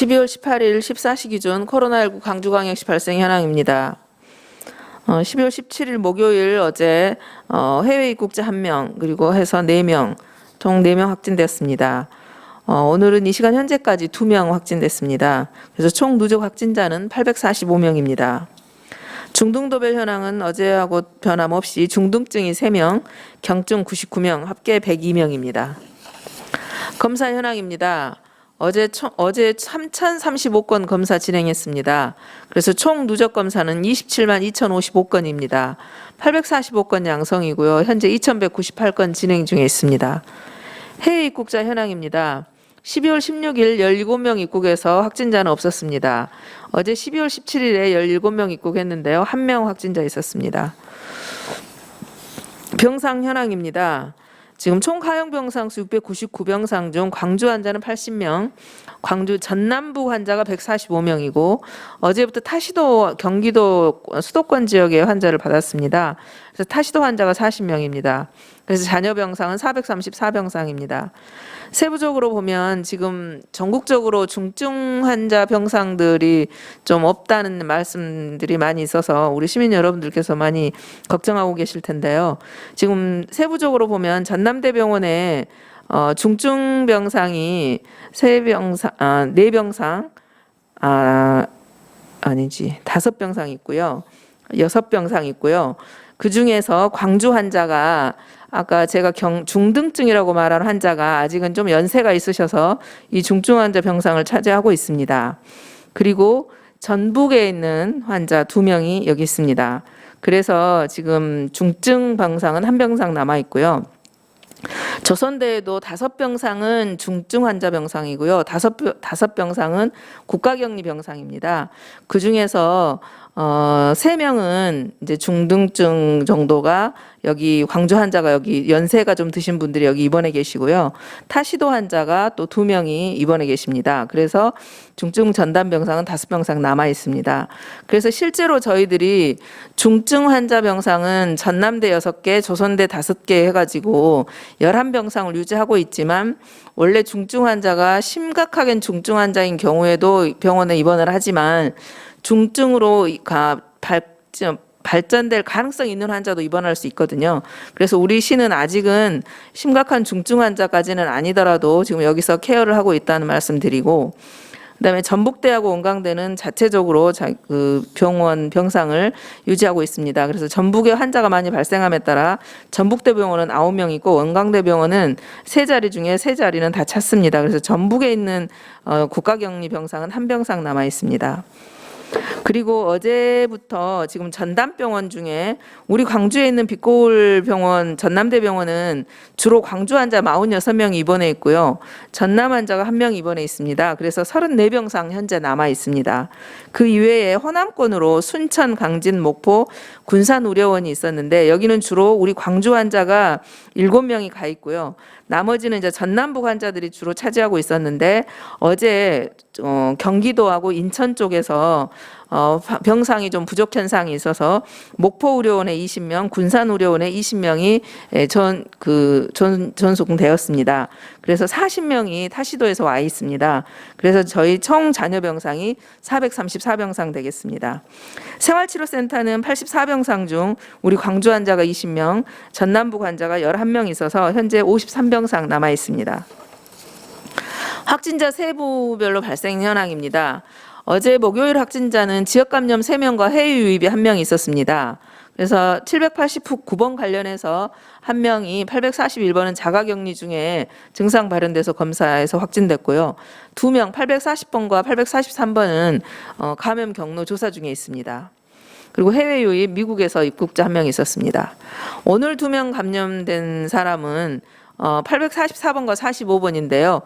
12월 18일 14시 기준 코로나19 광주광역시 발생 현황입니다. 12월 17일 목요일 어제 해외 입국자 1명 그리고 해서 4명 총 4명 확진됐습니다. 오늘은 이 시간 현재까지 2명 확진됐습니다. 그래서 총 누적 확진자는 845명입니다. 중등도별 현황은 어제하고 변함없이 중등증이 3명, 경증 99명, 합계 102명입니다. 검사 현황입니다. 어제 3,035건 검사 진행했습니다. 그래서 총 누적 검사는 27만 2,055건입니다. 845건 양성이고요. 현재 2,198건 진행 중에 있습니다. 해외 입국자 현황입니다. 12월 16일 17명 입국해서 확진자는 없었습니다. 어제 12월 17일에 17명 입국했는데요. 1명 확진자 있었습니다. 병상 현황입니다. 지금 총 가용 병상 수 699병상 중 광주 환자는 80명, 광주 전남부 환자가 145명이고 어제부터 타시도 경기도 수도권 지역의 환자를 받았습니다. 그래서 타시도 환자가 40명입니다. 그래서 잔여 병상은 434병상입니다. 세부적으로 보면 지금 전국적으로 중증 환자 병상들이 좀 없다는 말씀들이 많이 있어서 우리 시민 여러분들께서 많이 걱정하고 계실 텐데요. 지금 세부적으로 보면 전남대병원에 중증 병상이 4병상, 아니지 5병상 있고요. 6병상 있고요. 그 중에서 광주 환자가 아까 제가 중등증이라고 말한 환자가 아직은 좀 연세가 있으셔서 이 중증 환자 병상을 차지하고 있습니다. 그리고 전북에 있는 환자 2명이 여기 있습니다. 그래서 지금 중증 병상은 1병상 남아 있고요. 조선대에도 5병상은 중증 환자 병상이고요. 5병상은 국가격리 병상입니다. 그 중에서 3명은 이제 중등증 정도가 여기 광주 환자가 여기 연세가 좀 드신 분들이 여기 입원해 계시고요. 타시도 환자가 또 2명이 입원해 계십니다. 그래서 중증 전담 병상은 5병상 남아 있습니다. 그래서 실제로 저희들이 중증 환자 병상은 전남대 6개, 조선대 5개 해가지고 11병상을 유지하고 있지만 원래 중증 환자가 심각하게 중증 환자인 경우에도 병원에 입원을 하지만 중증으로 발전될 가능성이 있는 환자도 입원할 수 있거든요. 그래서 우리 시는 아직은 심각한 중증 환자까지는 아니더라도 지금 여기서 케어를 하고 있다는 말씀드리고, 그다음에 전북대하고 원광대는 자체적으로 그 병상을 유지하고 있습니다. 그래서 전북에 환자가 많이 발생함에 따라 전북대 병원은 9명 있고 원광대 병원은 3자리 중에 3자리는 다 찼습니다. 그래서 전북에 있는 국가격리 병상은 1병상 남아 있습니다. 그리고 어제부터 지금 전담병원 중에 우리 광주에 있는 빛고울병원 전남대병원은 주로 광주 환자 46명이 입원해 있고요. 전남 환자가 1명 입원해 있습니다. 그래서 34병상 현재 남아 있습니다. 그 이외에 호남권으로 순천, 강진, 목포, 군산 의료원이 있었는데 여기는 주로 우리 광주 환자가 7명이 가 있고요. 나머지는 이제 전남부 환자들이 주로 차지하고 있었는데 어제 경기도하고 인천 쪽에서 병상이 좀 부족 현상이 있어서 목포 의료원에 20명, 군산 의료원에 20명이 전송되었습니다. 그래서 40명이 타시도에서 와 있습니다. 그래서 저희 총 잔여 병상이 434병상 되겠습니다. 생활치료센터는 84병상 중 우리 광주 환자가 20명, 전남북 환자가 11명 있어서 현재 53병상 남아 있습니다. 확진자 세부별로 발생 현황입니다. 어제 목요일 확진자는 지역 감염 3명과 해외 유입이 1명 있었습니다. 그래서 789번 관련해서 1명이 841번은 자가격리 중에 증상 발현돼서 검사해서 확진됐고요. 2명 840번과 843번은 감염 경로 조사 중에 있습니다. 그리고 해외 유입 미국에서 입국자 1명 있었습니다. 오늘 2명 감염된 사람은 844번과 45번인데요.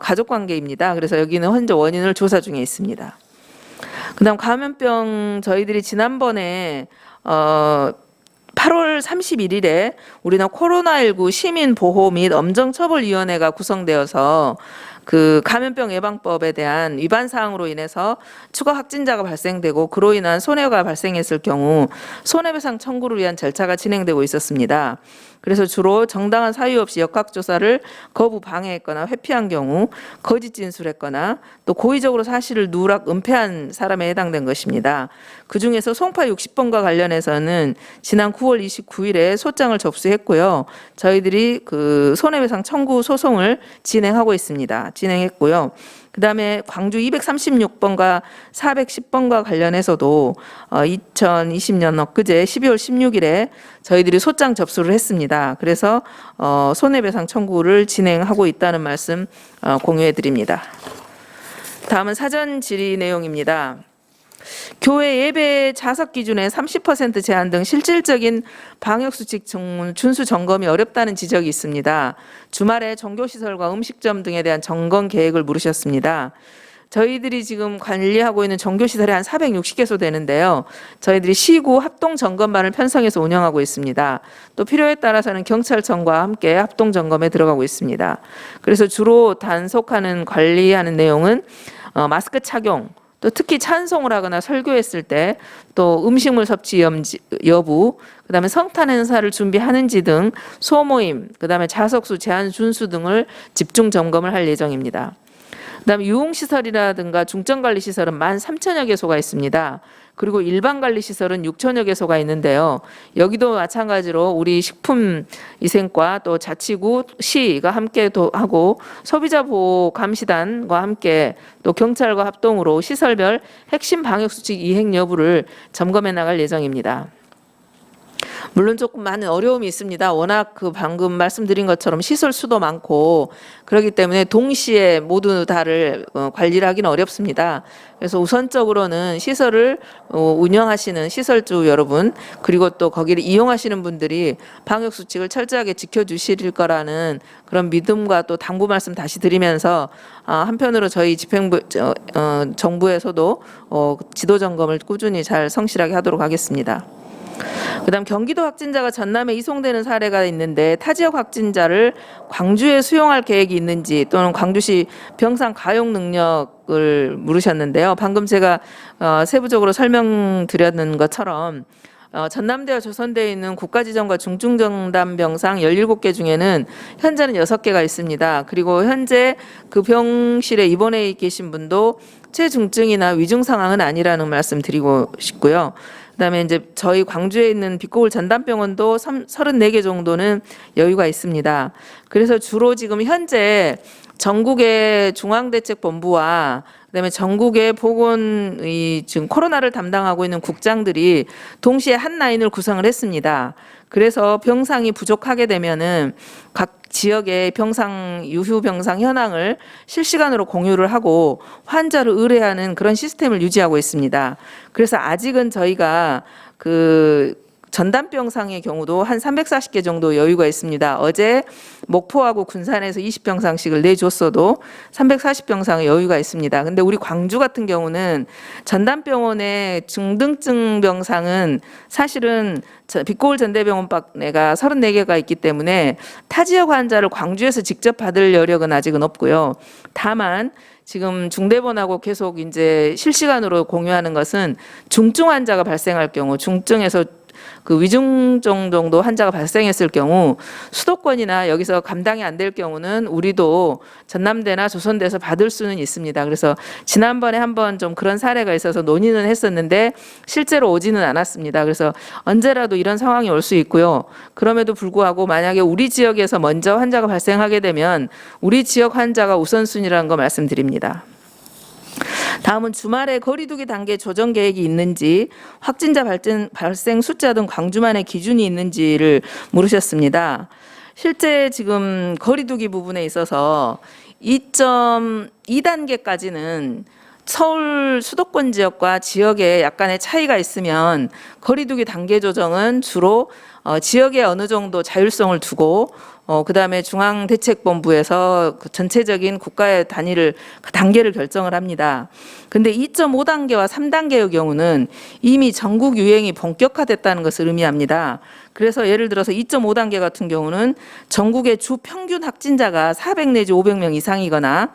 가족관계입니다. 그래서 여기는 현재 원인을 조사 중에 있습니다. 그다음 감염병 저희들이 지난번에 8월 31일에 우리나라 코로나19 시민보호 및 엄정처벌위원회가 구성되어서 그 감염병 예방법에 대한 위반 사항으로 인해서 추가 확진자가 발생되고 그로 인한 손해가 발생했을 경우 손해배상 청구를 위한 절차가 진행되고 있었습니다. 그래서 주로 정당한 사유 없이 역학조사를 거부 방해했거나 회피한 경우, 거짓 진술했거나 또 고의적으로 사실을 누락 은폐한 사람에 해당된 것입니다. 그중에서 송파 60번과 관련해서는 지난 9월 29일에 소장을 접수했고요. 저희들이 그 손해배상 청구 소송을 진행했고요. 그다음에 광주 236번과 410번과 관련해서도 2020년 엊그제 12월 16일에 저희들이 소장 접수를 했습니다. 그래서 손해배상 청구를 진행하고 있다는 말씀 공유해 드립니다. 다음은 사전 질의 내용입니다. 교회 예배 좌석 기준의 30% 제한 등 실질적인 방역수칙 준수 점검이 어렵다는 지적이 있습니다. 주말에 종교시설과 음식점 등에 대한 점검 계획을 물으셨습니다. 저희들이 지금 관리하고 있는 종교시설이 한 460개소 되는데요. 저희들이 시구 합동점검반을 편성해서 운영하고 있습니다. 또 필요에 따라서는 경찰청과 함께 합동점검에 들어가고 있습니다. 그래서 주로 단속하는 관리하는 내용은 마스크 착용, 또 특히 찬송을 하거나 설교했을 때 또 음식물 섭취 여부, 그다음에 성탄 행사를 준비하는지 등 소모임, 그다음에 좌석수 제한 준수 등을 집중 점검을 할 예정입니다. 그다음에 유흥시설이라든가 중점관리시설은 13,000여 개소가 있습니다. 그리고 일반관리시설은 6,000여 개소가 있는데요. 여기도 마찬가지로 우리 식품위생과 또 자치구, 시가 함께 하고 소비자보호감시단과 함께 또 경찰과 합동으로 시설별 핵심 방역수칙 이행 여부를 점검해 나갈 예정입니다. 물론 조금 많은 어려움이 있습니다. 워낙 그 방금 말씀드린 것처럼 시설 수도 많고 그렇기 때문에 동시에 모두 다를 관리를 하기는 어렵습니다. 그래서 우선적으로는 시설을 운영하시는 시설주 여러분, 그리고 또 거기를 이용하시는 분들이 방역 수칙을 철저하게 지켜주실 거라는 그런 믿음과 또 당부 말씀 다시 드리면서 한편으로 저희 집행부 정부에서도 지도 점검을 꾸준히 잘 성실하게 하도록 하겠습니다. 그다음 경기도 확진자가 전남에 이송되는 사례가 있는데 타 지역 확진자를 광주에 수용할 계획이 있는지 또는 광주시 병상 가용 능력을 물으셨는데요. 방금 제가 세부적으로 설명드렸는 것처럼 전남대와 조선대에 있는 국가지정과 중증정담병상 17개 중에는 현재는 6개가 있습니다. 그리고 현재 그 병실에 입원해 계신 분도 최중증이나 위중 상황은 아니라는 말씀 드리고 싶고요. 그다음에 이제 저희 광주에 있는 빛고울 전담병원도 34개 정도는 여유가 있습니다. 그래서 주로 지금 현재 전국의 중앙대책본부와 그다음에 전국의 지금 코로나를 담당하고 있는 국장들이 동시에 한 라인을 구성을 했습니다. 그래서 병상이 부족하게 되면은 각 지역의 유휴 병상 현황을 실시간으로 공유를 하고 환자를 의뢰하는 그런 시스템을 유지하고 있습니다. 그래서 아직은 저희가 전담병상의 경우도 한 340개 정도 여유가 있습니다. 어제 목포하고 군산에서 20병상씩을 내줬어도 340병상의 여유가 있습니다. 근데 우리 광주 같은 경우는 전담병원의 중등증 병상은 사실은 빛고울 전대병원내가 34개가 있기 때문에 타 지역 환자를 광주에서 직접 받을 여력은 아직은 없고요. 다만 지금 중대본하고 계속 이제 실시간으로 공유하는 것은 중증 환자가 발생할 경우, 중증에서 위중증 정도 환자가 발생했을 경우 수도권이나 여기서 감당이 안 될 경우는 우리도 전남대나 조선대에서 받을 수는 있습니다. 그래서 지난번에 한번 좀 그런 사례가 있어서 논의는 했었는데 실제로 오지는 않았습니다. 그래서 언제라도 이런 상황이 올 수 있고요. 그럼에도 불구하고 만약에 우리 지역에서 먼저 환자가 발생하게 되면 우리 지역 환자가 우선순위라는 거 말씀드립니다. 다음은 주말에 거리두기 단계 조정 계획이 있는지, 확진자 발생 숫자 등 광주만의 기준이 있는지를 물으셨습니다. 실제 지금 거리두기 부분에 있어서 2.2단계까지는 서울 수도권 지역과 지역에 약간의 차이가 있으면 거리두기 단계 조정은 주로 지역에 어느 정도 자율성을 두고 그다음에 중앙대책본부에서 전체적인 국가의 단계를 결정을 합니다. 근데 2.5단계와 3단계의 경우는 이미 전국 유행이 본격화됐다는 것을 의미합니다. 그래서 예를 들어서 2.5단계 같은 경우는 전국의 주 평균 확진자가 400 내지 500명 이상이거나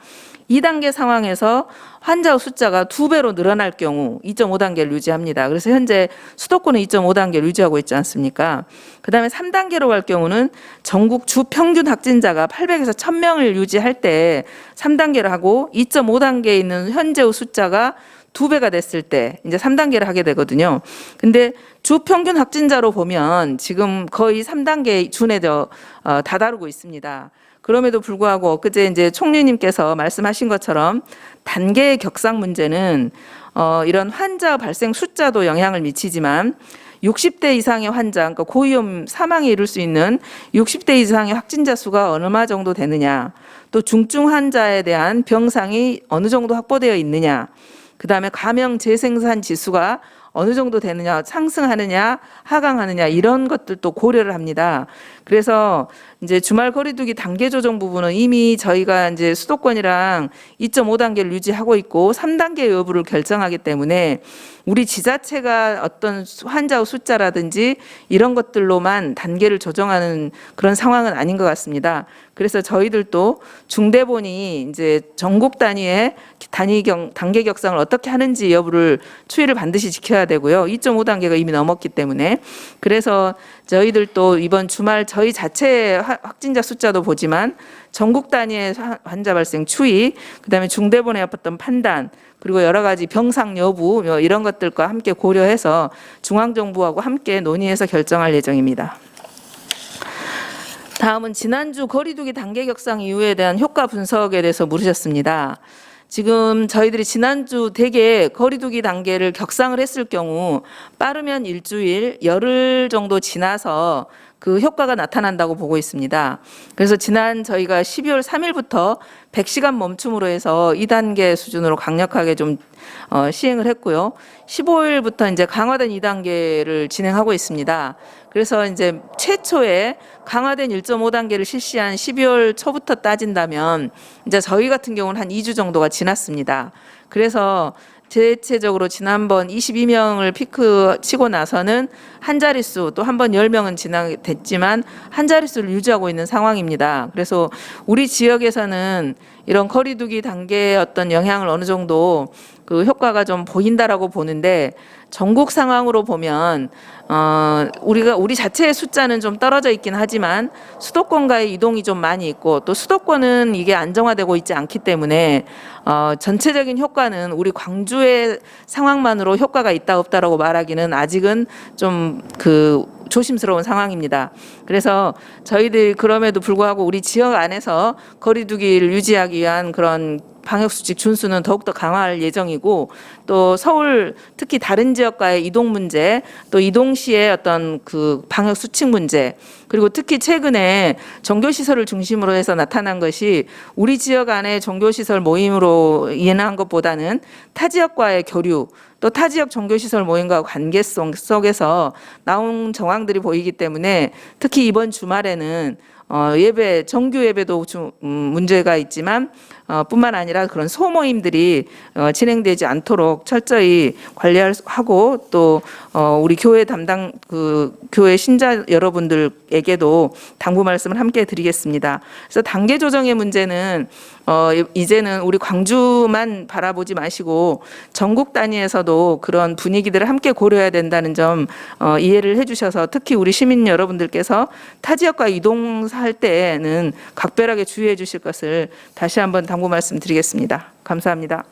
2단계 상황에서 환자 숫자가 2배로 늘어날 경우 2.5단계를 유지합니다. 그래서 현재 수도권은 2.5단계를 유지하고 있지 않습니까? 그다음에 3단계로 갈 경우는 전국 주 평균 확진자가 800에서 1000명을 유지할 때 3단계를 하고 2.5단계에 있는 현재의 숫자가 2배가 됐을 때 이제 3단계를 하게 되거든요. 근데 주 평균 확진자로 보면 지금 거의 3단계 준에 다다르고 있습니다. 그럼에도 불구하고 엊그제 이제 총리님께서 말씀하신 것처럼 단계의 격상 문제는 이런 환자 발생 숫자도 영향을 미치지만 60대 이상의 환자, 그러니까 고위험 사망에 이를 수 있는 60대 이상의 확진자 수가 얼마 정도 되느냐, 또 중증 환자에 대한 병상이 어느 정도 확보되어 있느냐, 그다음에 감염 재생산 지수가 어느 정도 되느냐, 상승하느냐, 하강하느냐 이런 것들도 고려를 합니다. 그래서 이제 주말 거리두기 단계 조정 부분은 이미 저희가 이제 수도권이랑 2.5단계를 유지하고 있고 3단계 여부를 결정하기 때문에 우리 지자체가 어떤 환자 숫자라든지 이런 것들로만 단계를 조정하는 그런 상황은 아닌 것 같습니다. 그래서 저희들도 중대본이 이제 전국 단위의 단계 격상을 어떻게 하는지 여부를 추이를 반드시 지켜야 되고요. 2.5단계가 이미 넘었기 때문에 그래서 저희들도 이번 주말 저희 자체의 확진자 숫자도 보지만 전국 단위의 환자 발생 추이, 그다음에 중대본의 어떤 판단, 그리고 여러 가지 병상 여부 이런 것들과 함께 고려해서 중앙정부하고 함께 논의해서 결정할 예정입니다. 다음은 지난주 거리두기 단계 격상 이후에 대한 효과 분석에 대해서 물으셨습니다. 지금 저희들이 지난주 대개 거리두기 단계를 격상을 했을 경우 빠르면 일주일, 열흘 정도 지나서 그 효과가 나타난다고 보고 있습니다. 그래서 지난 저희가 12월 3일부터 100시간 멈춤으로 해서 2단계 수준으로 강력하게 좀 시행을 했고요. 15일부터 이제 강화된 2단계를 진행하고 있습니다. 그래서 이제 최초에 강화된 1.5단계를 실시한 12월 초부터 따진다면 이제 저희 같은 경우는 한 2주 정도가 지났습니다. 그래서 대체적으로 지난번 22명을 피크 치고 나서는 한 자릿수, 또 한 번 10명은 됐지만 한 자릿수를 유지하고 있는 상황입니다. 그래서 우리 지역에서는 이런 거리두기 단계의 어떤 영향을 어느 정도 그 효과가 좀 보인다라고 보는데, 전국 상황으로 보면 우리 자체의 숫자는 좀 떨어져 있긴 하지만 수도권과의 이동이 좀 많이 있고, 또 수도권은 이게 안정화되고 있지 않기 때문에 전체적인 효과는 우리 광주의 상황만으로 효과가 있다 없다라고 말하기는 아직은 좀 조심스러운 상황입니다. 그래서 저희들 그럼에도 불구하고 우리 지역 안에서 거리두기를 유지하기 위한 그런 방역수칙 준수는 더욱더 강화할 예정이고, 또 서울 특히 다른 지역과의 이동 문제, 또 이동 시의 어떤 그 방역수칙 문제, 그리고 특히 최근에 종교시설을 중심으로 해서 나타난 것이 우리 지역 안에 종교시설 모임으로 인한 것보다는 타 지역과의 교류, 또 타 지역 종교시설 모임과 관계성 속에서 나온 정황들이 보이기 때문에 특히 이번 주말에는 예배, 정규 예배도 문제가 있지만 뿐만 아니라 그런 소모임들이 진행되지 않도록 철저히 관리하고, 또 우리 교회 담당 교회 신자 여러분들에게도 당부 말씀을 함께 드리겠습니다. 그래서 단계 조정의 문제는 이제는 우리 광주만 바라보지 마시고 전국 단위에서도 그런 분위기들을 함께 고려해야 된다는 점 이해를 해주셔서, 특히 우리 시민 여러분들께서 타 지역과 이동할 때에는 각별하게 주의해 주실 것을 다시 한번 당부 말씀드리겠습니다. 감사합니다.